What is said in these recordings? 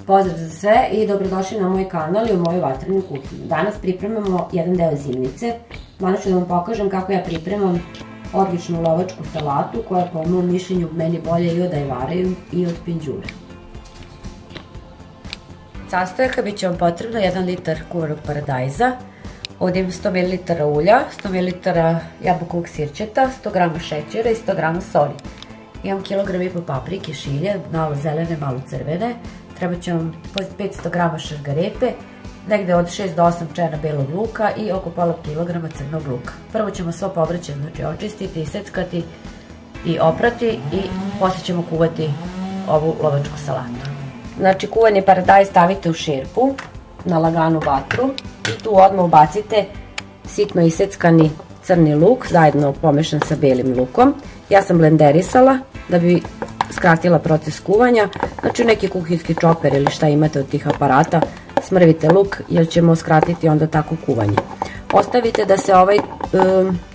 Pozdrav za sve i dobrodošli na moj kanal i u moju vatrenu kuhinju. Danas pripremamo jedan deo zimnice. Danas ću da vam pokažem kako ja pripremam odličnu lovačku salatu koja po mom mišljenju meni bolje i od ajvare i od pinđure. Sastojaka bit će vam potrebno 1 litar kuvanog paradajza, ovdje imam 100 ml ulja, 100 ml jabukovog sirćeta, 100 g šećera i 100 g soli. Imam 1,5 kg paprike šilje, malo zelene, malo crvene. Treba će vam 500 g šargarepe, negde od 6 do 8 čena belog luka i oko pola kilograma crnog luka. Prvo ćemo svo povrće očistiti, iseckati i oprati i posle ćemo kuvati ovu lovačku salatu. Znači kuvani paradajz stavite u šerpu na laganu vatru i tu odmah ubacite sitno iseckani crni luk zajedno pomešan sa belim lukom. Ja sam blenderisala da bi skratila proces kuvanja, znači neki kuhinski čoper ili šta imate od tih aparata, smrvite luk jer ćemo skratiti onda tako kuvanje. Ostavite da se ovaj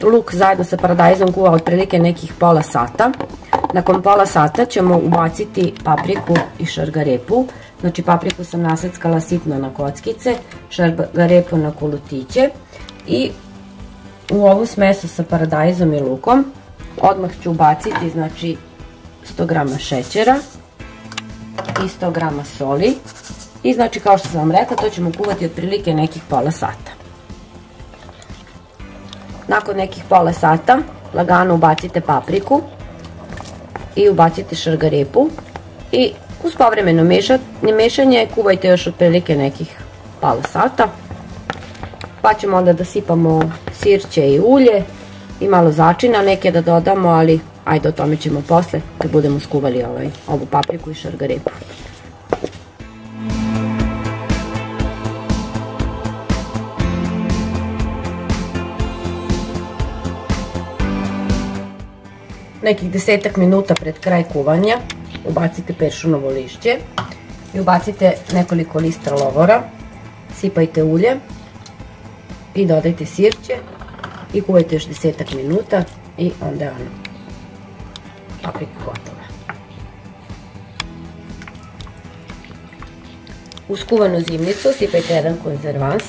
luk zajedno sa paradajzom kuva otprilike nekih pola sata. Nakon pola sata ćemo ubaciti papriku i šargarepu, znači papriku sam naseckala sitno na kockice, šargarepu na kolutiće i u ovu smesu sa paradajzom i lukom odmah ću ubaciti znači 100 g šećera i 100 g soli i znači kao što sam vam rekla to ćemo kuvati otprilike nekih pola sata. Nakon nekih pola sata lagano ubacite papriku i ubacite šargarepu i uz povremeno mešanje kuvajte još otprilike nekih pola sata, pa ćemo onda da sipamo sirće i ulje i malo začina, neke da dodamo, ali ajde o tome ćemo posle kad budemo skuvali ovu papriku i šargarepu. Nekih 10 minuta pred kraj kuvanja ubacite peršunovo lišće i ubacite nekoliko lista lovora, sipajte ulje i dodajte sirće i kuvajte još 10 minuta i onda je paprika gotova. U skuvanu zimnicu sipajte jedan konzervans,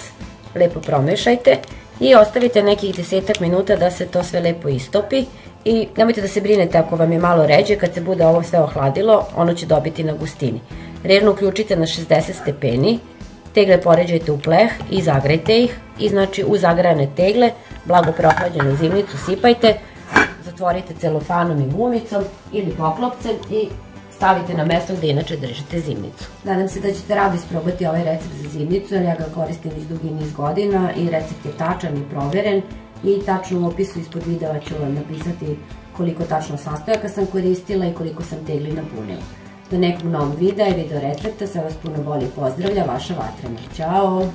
lepo promešajte i ostavite nekih 10 minuta da se to sve lepo istopi i nemojte da se brinete ako vam je malo ređe, kad se bude ovo sve ohladilo ono će dobiti na gustini. Rernu uključite na 60 stepeni, tegle poređajte u pleh i zagrejte ih i znači u zagrejane tegle blago prohlađenu zimnicu sipajte, zatvorite celofanom i gumicom ili poklopcem i stavite na mesto gde inače držite zimnicu. Nadam se da ćete rado isprobati ovaj recept za zimnicu jer ja ga koristim već dugi niz godina i recept je tačan i proveren i tačno u opisu ispod videa ću vam napisati koliko tačno sastojaka sam koristila i koliko sam tegli napunila. Do nekog novog videa i video recepta, sve vas puno voli i pozdravlja, vaša Vatrena. Ćao!